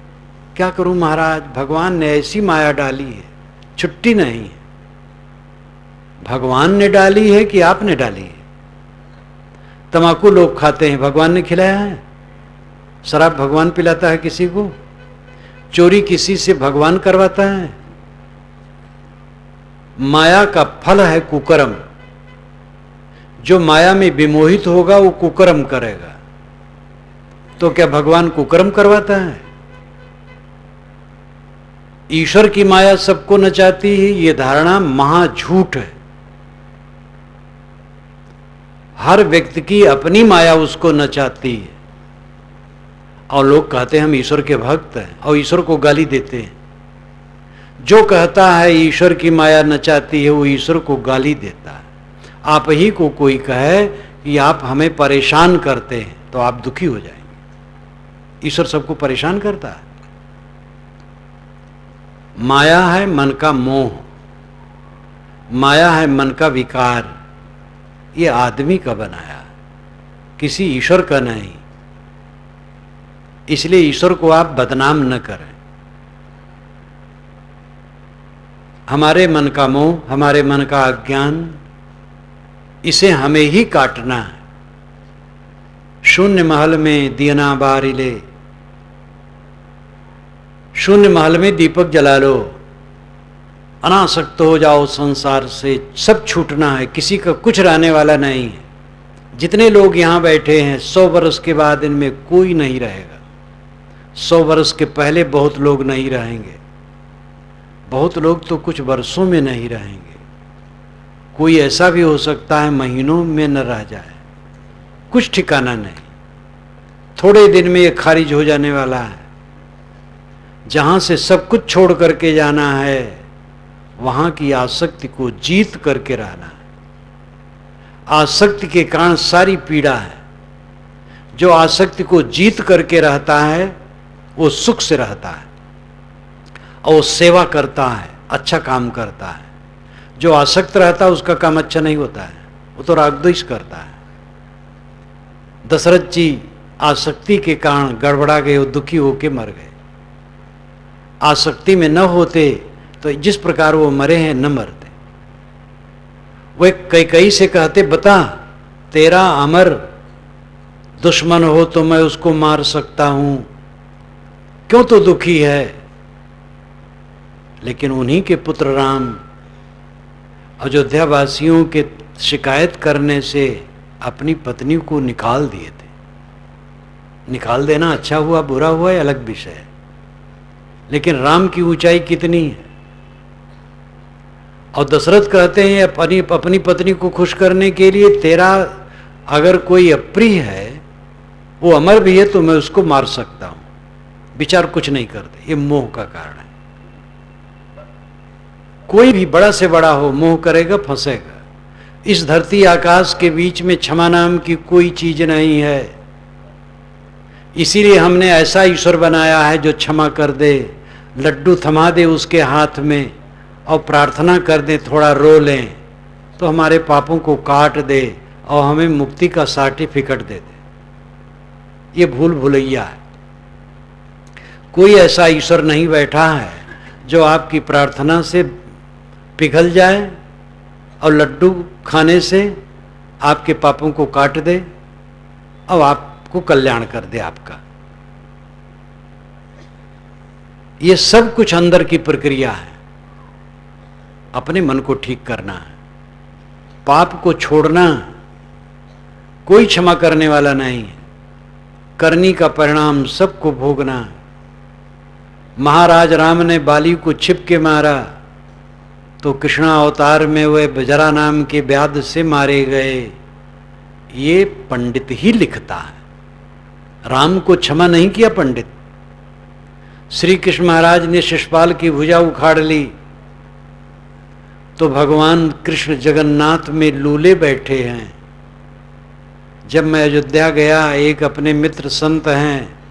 क्या करूं महाराज, भगवान ने ऐसी माया डाली है, छुट्टी नहीं है। भगवान ने डाली है कि आपने डाली है? तंबाकू लोग खाते हैं, भगवान ने खिलाया है? शराब भगवान पिलाता है किसी को? चोरी किसी से भगवान करवाता है? माया का फल है कुकर्म। जो माया में विमोहित होगा वो कुकर्म करेगा। तो क्या भगवान कुकर्म करवाता है? ईश्वर की माया सबको नचाती है, ये धारणा महाझूठ है। हर व्यक्ति की अपनी माया उसको नचाती है। और लोग कहते हैं हम ईश्वर के भक्त हैं और ईश्वर को गाली देते हैं। जो कहता है ईश्वर की माया नचाती है वो ईश्वर को गाली देता है। आप ही को कोई कहे कि आप हमें परेशान करते हैं तो आप दुखी हो जाएंगे। ईश्वर सबको परेशान करता है। माया है मन का मोह, माया है मन का विकार। ये आदमी का बनाया, किसी ईश्वर का नहीं। इसलिए ईश्वर को आप बदनाम न करें। हमारे मन का मोह, हमारे मन का अज्ञान, इसे हमें ही काटना है। शून्य महल में दियना बारिले, शून्य महल में दीपक जला लो, अनासक्त हो जाओ संसार से। सब छूटना है, किसी का कुछ रहने वाला नहीं है। जितने लोग यहां बैठे हैं 100 वर्ष के बाद इनमें कोई नहीं रहेगा। 100 वर्ष के पहले बहुत लोग नहीं रहेंगे। बहुत लोग तो कुछ वर्षों में नहीं रहेंगे। कोई ऐसा भी हो सकता है महीनों में न रह जाए, कुछ ठिकाना नहीं। थोड़े दिन में ये खारिज हो जाने वाला है। जहां से सब कुछ छोड़ करके जाना है, वहां की आसक्ति को जीत करके रहना है। आसक्ति के कारण सारी पीड़ा है। जो आसक्ति को जीत करके रहता है वो सुख से रहता है और वो सेवा करता है, अच्छा काम करता है। जो आसक्त रहता है उसका काम अच्छा नहीं होता है, वो तो रागद्वेष करता है। दशरथ जी आसक्ति के कारण गड़बड़ा गए, वो दुखी होके मर गए। आसक्ति में न होते तो जिस प्रकार वो मरे हैं न मरते। वे कई से कहते, बता तेरा अमर दुश्मन हो तो मैं उसको मार सकता हूं, क्यों तो दुखी है, लेकिन उन्हीं के पुत्र राम अयोध्या वासियों के शिकायत करने से अपनी पत्नी को निकाल दिए थे। निकाल देना अच्छा हुआ बुरा हुआ अलग विषय है, लेकिन राम की ऊंचाई कितनी है। और दशरथ कहते हैं अपनी पत्नी को खुश करने के लिए, तेरा अगर कोई अप्रिय है, वो अमर भी है, तो मैं उसको मार सकता हूं। विचार कुछ नहीं करते, ये मोह का कारण है। कोई भी बड़ा से बड़ा हो, मोह करेगा फंसेगा। इस धरती आकाश के बीच में क्षमा नाम की कोई चीज नहीं है। इसीलिए हमने ऐसा ईश्वर बनाया है जो क्षमा कर दे, लड्डू थमा दे उसके हाथ में और प्रार्थना कर दे, थोड़ा रो लें तो हमारे पापों को काट दे और हमें मुक्ति का सर्टिफिकेट दे दे। ये भूल भुलैया है। कोई ऐसा ईश्वर नहीं बैठा है जो आपकी प्रार्थना से पिघल जाए और लड्डू खाने से आपके पापों को काट दे और आपको कल्याण कर दे आपका। ये सब कुछ अंदर की प्रक्रिया है। अपने मन को ठीक करना है, पाप को छोड़ना। कोई क्षमा करने वाला नहीं है, करनी का परिणाम सबको भोगना है। महाराज राम ने बाली को छिप के मारा तो कृष्णा अवतार में वह बजरा नाम के व्याध से मारे गए। ये पंडित ही लिखता है। राम को क्षमा नहीं किया पंडित। श्री कृष्ण महाराज ने शिशुपाल की भुजा उखाड़ ली तो भगवान कृष्ण जगन्नाथ में लूले बैठे हैं। जब मैं अयोध्या गया, एक अपने मित्र संत हैं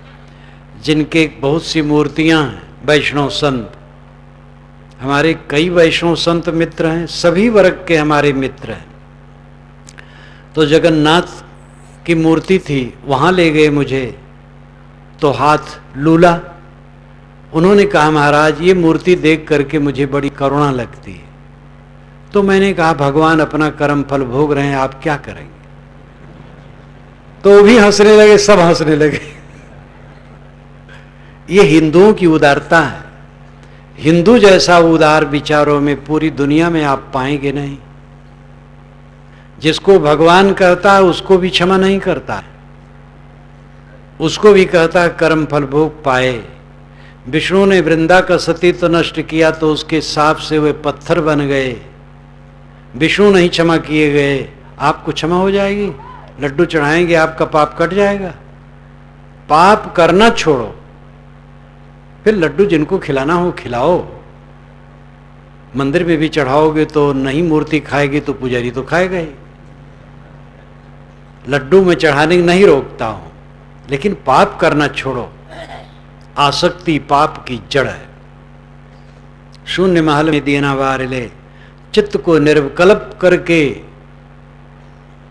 जिनके बहुत सी मूर्तियां हैं, वैष्णव संत। हमारे कई वैष्णव संत मित्र हैं, सभी वर्ग के हमारे मित्र हैं। तो जगन्नाथ की मूर्ति थी, वहां ले गए मुझे, तो हाथ लूला। उन्होंने कहा महाराज ये मूर्ति देख करके मुझे बड़ी करुणा लगती है। तो मैंने कहा भगवान अपना कर्म फल भोग रहे हैं, आप क्या करेंगे। तो वो भी हंसने लगे, सब हंसने लगे। ये हिंदुओं की उदारता है। हिंदू जैसा उदार विचारों में पूरी दुनिया में आप पाएंगे नहीं। जिसको भगवान कहता है उसको भी क्षमा नहीं करता है, उसको भी कहता है कर्म फल भोग पाए। विष्णु ने वृंदा का सतीत्व नष्ट किया तो उसके साप से वे पत्थर बन गए। विष्णु नहीं क्षमा किए गए, आपको क्षमा हो जाएगी। लड्डू चढ़ाएंगे आपका पाप कट जाएगा। पाप करना छोड़ो, फिर लड्डू जिनको खिलाना हो खिलाओ। मंदिर में भी चढ़ाओगे तो नहीं मूर्ति खाएगी तो पुजारी तो खाएगा ही। लड्डू में चढ़ाने नहीं रोकता हूं, लेकिन पाप करना छोड़ो। आसक्ति पाप की जड़ है। शून्य महल में दिया वार ले, चित्त को निर्विकल्प करके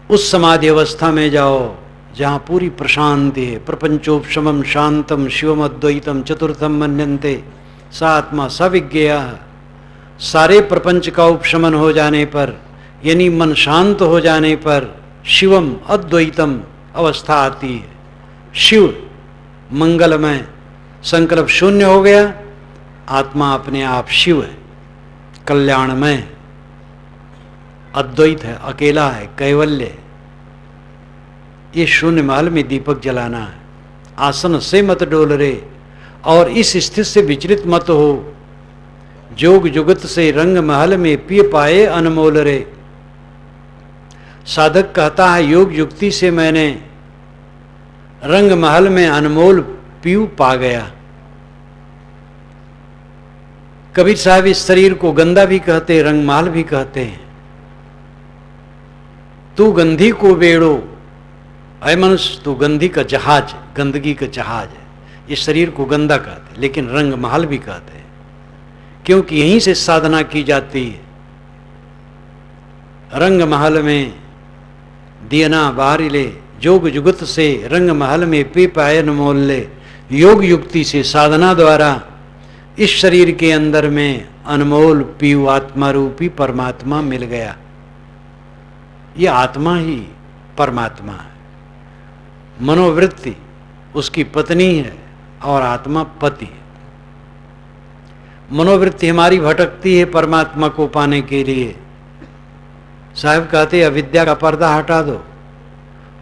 उस समाधि अवस्था में जाओ जहां पूरी प्रशांति है। प्रपंचोपशमम शांतम शिवम अद्वैतम चतुर्थम मन्यन्ते सा आत्मा सविज्ञेयः। सारे प्रपंच का उपशमन हो जाने पर, यानी मन शांत हो जाने पर शिवम अद्वैतम अवस्था आती है। शिव मंगलमय, संकल्प शून्य हो गया, आत्मा अपने आप शिव है, कल्याणमय, अद्वैत है, अकेला है, कैवल्य है। ये शून्य महल में दीपक जलाना है। आसन से मत डोल रे, और इस स्थिति से विचलित मत हो। जोग जुगत से रंग महल में पिय पाए अनमोल रे। साधक कहता है योग युक्ति से मैंने रंग महल में अनमोल पीऊ पा गया। कबीर साहब इस शरीर को गंदा भी कहते, रंग महल भी कहते हैं। तू गंधी को बेड़ो, अय मनुष्य तू गंदी का जहाज, गंदगी का जहाज है। इस शरीर को गंदा कहते, लेकिन रंग महल भी कहते हैं, क्योंकि यहीं से साधना की जाती है। रंग महल में दियना बारिले, जोग जुगत से रंग महल में पी पायन मोल ले। योग युक्ति से साधना द्वारा इस शरीर के अंदर में अनमोल पीयू आत्मा रूपी परमात्मा मिल गया। ये आत्मा ही परमात्मा है। मनोवृत्ति उसकी पत्नी है, और आत्मा पति है। मनोवृत्ति हमारी भटकती है परमात्मा को पाने के लिए। साहब कहते अविद्या का पर्दा हटा दो,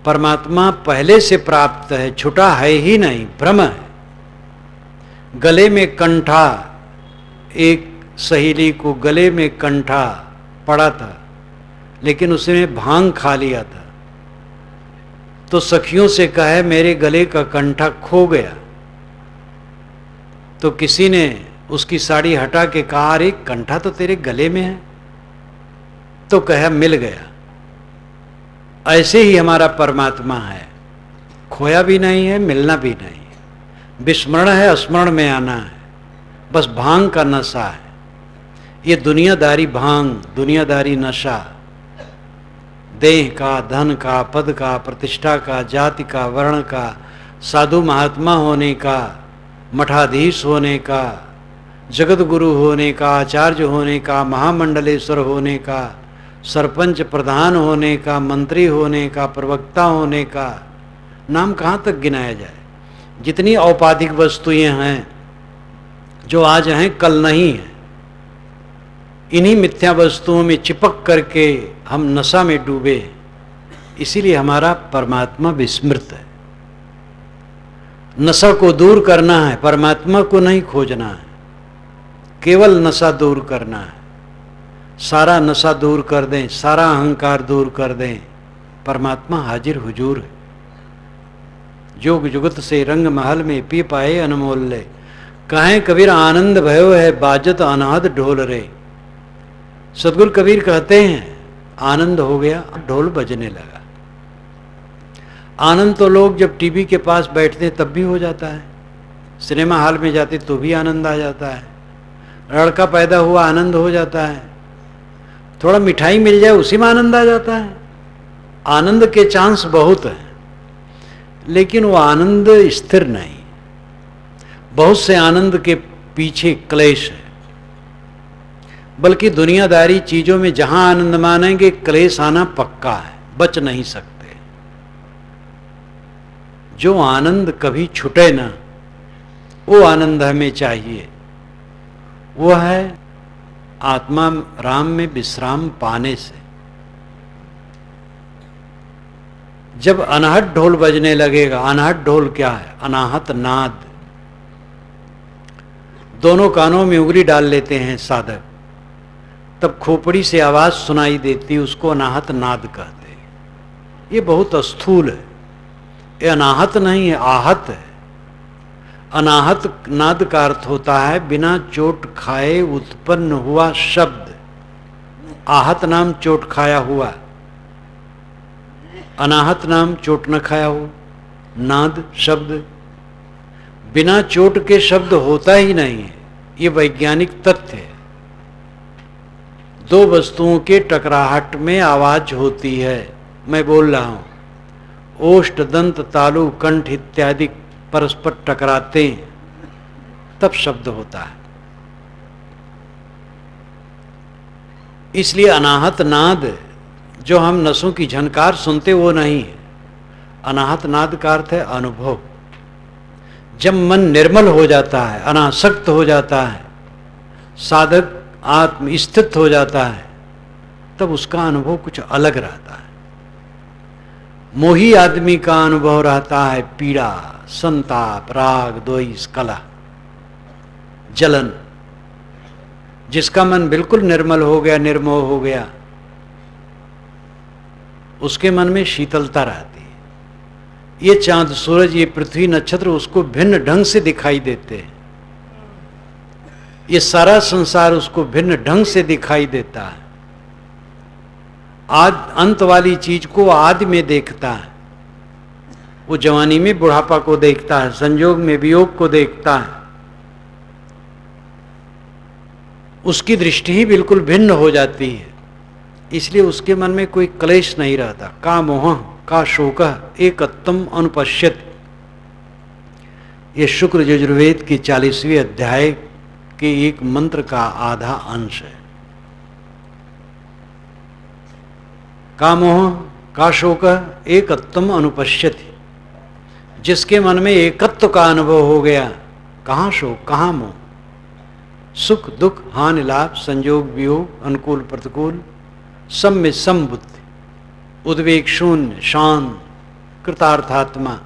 परमात्मा पहले से प्राप्त है, छुटा है ही नहीं, भ्रम है। गले में कंठा, एक सहेली को गले में कंठा पड़ा था, लेकिन उसने भांग खा लिया था, तो सखियों से कहे मेरे गले का कंठा खो गया। तो किसी ने उसकी साड़ी हटा के कहा अरे कंठा तो तेरे गले में है, तो कहा मिल गया। ऐसे ही हमारा परमात्मा है, खोया भी नहीं है, मिलना भी नहीं है। विस्मरण है, स्मरण में आना है, बस भांग का नशा है। ये दुनियादारी भांग, दुनियादारी नशा, देह का, धन का, पद का, प्रतिष्ठा का, जाति का, वर्ण का, साधु महात्मा होने का, मठाधीश होने का, जगत गुरु होने का, आचार्य होने का, महामंडलेश्वर होने का, सरपंच प्रधान होने का, मंत्री होने का, प्रवक्ता होने का, नाम कहाँ तक गिनाया जाए। जितनी औपाधिक वस्तुएं हैं जो आज हैं कल नहीं है, इन्हीं मिथ्या वस्तुओं में चिपक करके हम नशा में डूबे, इसीलिए हमारा परमात्मा विस्मृत है। नशा को दूर करना है, परमात्मा को नहीं खोजना है, केवल नशा दूर करना है। सारा नशा दूर कर दें, सारा अहंकार दूर कर दें, परमात्मा हाजिर हुजूर है। जोग जुगत से रंग महल में पी पाए अनमोल्य, कहें कबीर आनंद भयो है बाजत अनाहद ढोल रे। सदगुरु कबीर कहते हैं आनंद हो गया, ढोल बजने लगा। आनंद तो लोग जब टीवी के पास बैठते हैं तब भी हो जाता है, सिनेमा हॉल में जाते तो भी आनंद आ जाता है, लड़का पैदा हुआ आनंद हो जाता है, थोड़ा मिठाई मिल जाए उसी में आनंद आ जाता है। आनंद के चांस बहुत हैं, लेकिन वो आनंद स्थिर नहीं। बहुत से आनंद के पीछे क्लेश है, बल्कि दुनियादारी चीजों में जहां आनंद मानेंगे क्लेश आना पक्का है, बच नहीं सकते। जो आनंद कभी छूटे ना, वो आनंद हमें चाहिए। वो है आत्मा राम में विश्राम पाने से। जब अनाहत ढोल बजने लगेगा, अनाहत ढोल क्या है? अनाहत नाद। दोनों कानों में उंगली डाल लेते हैं साधक, तब खोपड़ी से आवाज सुनाई देती, उसको अनाहत नाद कहते हैं। ये बहुत स्थूल है, ये अनाहत नहीं है, आहत है। अनाहत नाद का अर्थ होता है बिना चोट खाए उत्पन्न हुआ शब्द। आहत नाम चोट खाया हुआ, अनाहत नाम चोट न खाया हो। नाद शब्द बिना चोट के शब्द होता ही नहीं है, ये वैज्ञानिक तथ्य है। दो वस्तुओं के टकराहट में आवाज होती है। मैं बोल रहा हूं, ओष्ठ दंत तालु कंठ इत्यादि परस्पर टकराते हैं, तब शब्द होता है। इसलिए अनाहत नाद जो हम नसों की झनकार सुनते वो नहीं है। अनाहत नाद का अर्थ है अनुभव। जब मन निर्मल हो जाता है, अनासक्त हो जाता है, साधक आत्म स्थित हो जाता है, तब उसका अनुभव कुछ अलग रहता है। मोही आदमी का अनुभव रहता है पीड़ा, संताप, राग, द्वेष, कलह, जलन। जिसका मन बिल्कुल निर्मल हो गया, निर्मोह हो गया, उसके मन में शीतलता रहती है। ये चांद सूरज, ये पृथ्वी नक्षत्र उसको भिन्न ढंग से दिखाई देते हैं। ये सारा संसार उसको भिन्न ढंग से दिखाई देता है। आज अंत वाली चीज को आदि में देखता है, वो जवानी में बुढ़ापा को देखता है, संयोग में वियोग को देखता है। उसकी दृष्टि ही बिल्कुल भिन्न हो जाती है, इसलिए उसके मन में कोई क्लेश नहीं रहता। का मोह का शोक एकत्तम अनुपश्यत, ये शुक्र यजुर्वेद की 40वें अध्याय के एक मंत्र का आधा अंश है। का मोह का शोक एकत्तम अनुपश्यति, जिसके मन में एकत्व का अनुभव हो गया, कहाँ शोक कहाँ मोह, सुख दुख हानि लाभ संयोग वियोग अनुकूल प्रतिकूल सब में सम बुद्धि, उद्वेग शून्य शांत कृतार्थात्मा,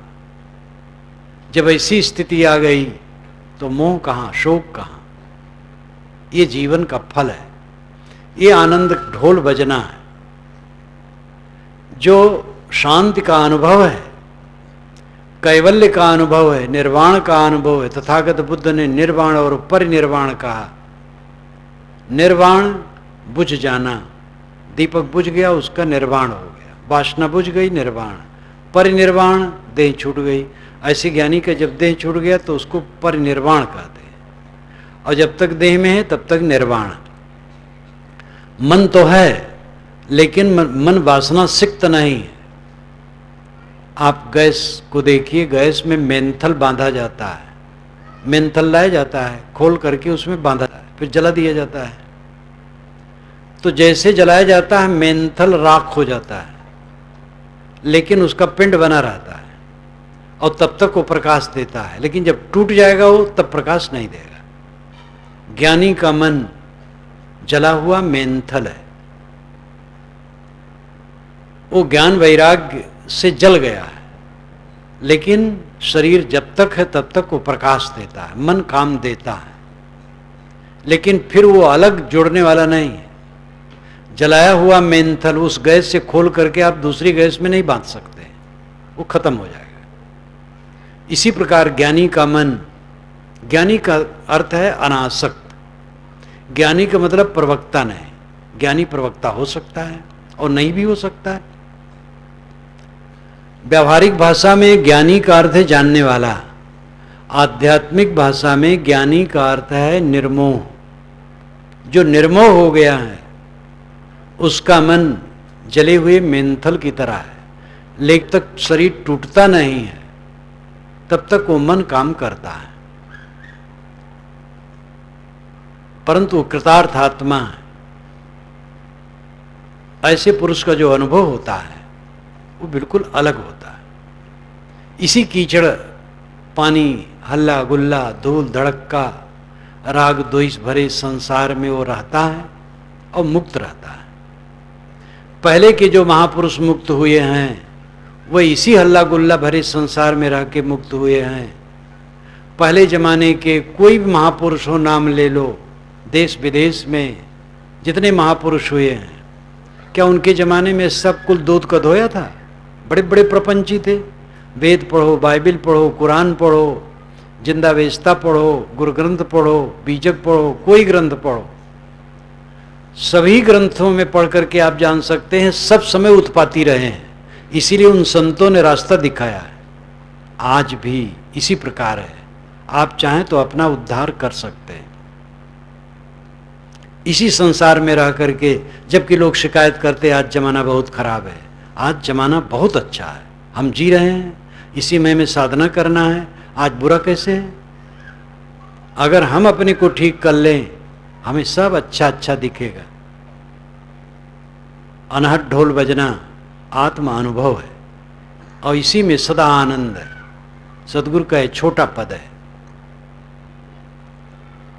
जब ऐसी स्थिति आ गई तो मोह कहाँ शोक कहाँ। ये जीवन का फल है, ये आनंद ढोल बजना है। जो शांति का अनुभव है, कैवल्य का अनुभव है, निर्वाण का अनुभव है। तथागत बुद्ध ने निर्वाण और परिनिर्वाण कहा। निर्वाण बुझ जाना, दीपक बुझ गया उसका निर्वाण हो गया, वासना बुझ गई निर्वाण। परिनिर्वाण देह छूट गई। ऐसे ज्ञानी का जब देह छूट गया तो उसको परिनिर्वाण कहते हैं, और जब तक देह में है तब तक निर्वाण। मन तो है लेकिन मन वासना सिक्त नहीं है। आप गैस को देखिए, गैस में मेंथल बांधा जाता है, मेंथल लाया जाता है, खोल करके उसमें बांधा जाता है, फिर जला दिया जाता है। तो जैसे जलाया जाता है मेंथल राख हो जाता है, लेकिन उसका पिंड बना रहता है और तब तक वो प्रकाश देता है। लेकिन जब टूट जाएगा वो तब प्रकाश नहीं देगा। ज्ञानी का मन जला हुआ मेंथल है, वो ज्ञान वैराग्य से जल गया है, लेकिन शरीर जब तक है तब तक वो प्रकाश देता है, मन काम देता है, लेकिन फिर वो अलग जुड़ने वाला नहीं है। जलाया हुआ मेंथल उस गैस से खोल करके आप दूसरी गैस में नहीं बांध सकते, वो खत्म हो जाएगा। इसी प्रकार ज्ञानी का मन, ज्ञानी का अर्थ है अनासक्त। ज्ञानी का मतलब प्रवक्ता नहीं। ज्ञानी प्रवक्ता हो सकता है और नहीं भी हो सकता है। व्यावहारिक भाषा में ज्ञानी का अर्थ है जानने वाला, आध्यात्मिक भाषा में ज्ञानी का अर्थ है निर्मोह। जो निर्मोह हो गया है उसका मन जले हुए मेंथल की तरह है, लेकिन तक शरीर टूटता नहीं है तब तक वो मन काम करता है, परंतु कृतार्थ आत्मा है। ऐसे पुरुष का जो अनुभव होता है वो बिल्कुल अलग होता है। इसी कीचड़ पानी हल्ला गुल्ला धूल धड़क्का राग द्वेष भरे संसार में वो रहता है और मुक्त रहता है। पहले के जो महापुरुष मुक्त हुए हैं वह इसी हल्ला गुल्ला भरे संसार में रह के मुक्त हुए हैं। पहले जमाने के कोई भी महापुरुष हो, नाम ले लो, देश विदेश में जितने महापुरुष हुए हैं, क्या उनके जमाने में सब कुल दूध का धोया था? बड़े बड़े प्रपंची थे। वेद पढ़ो, बाइबल पढ़ो, कुरान पढ़ो, जिंदा वेस्ता पढ़ो, गुरु ग्रंथ पढ़ो, बीजक पढ़ो, कोई ग्रंथ पढ़ो, सभी ग्रंथों में पढ़ करके आप जान सकते हैं सब समय उत्पाती रहे हैं। इसीलिए उन संतों ने रास्ता दिखाया है। आज भी इसी प्रकार है, आप चाहें तो अपना उद्धार कर सकते हैं इसी संसार में रह करके। जबकि लोग शिकायत करते आज जमाना बहुत खराब है, आज जमाना बहुत अच्छा है, हम जी रहे हैं, इसी में साधना करना है, आज बुरा कैसे है? अगर हम अपने को ठीक कर लें हमें सब अच्छा अच्छा दिखेगा। अनहद ढोल बजना आत्मा अनुभव है और इसी में सदा आनंद है। सदगुरु का एक छोटा पद है,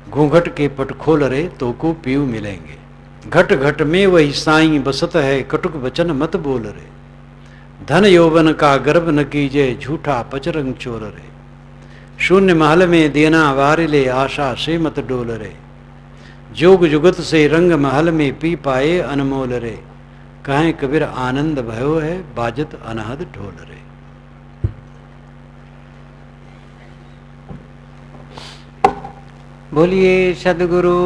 घूंघट के पट खोल रे तो को पीऊ मिलेंगे, घट घट में वही साईं बसत है, कटुक वचन मत बोल रे, धन यौवन का गर्भ न कीजे, झूठा पचरंग चोर रे, शून्य महल में देना वार ले, आशा से मत डोल रे, जोग जुगत से रंग महल में पी पाए अनमोल रे, कहें कबीर आनंद भयो है, बाजत अनहद ढोल रे। बोलिए सद्गुरु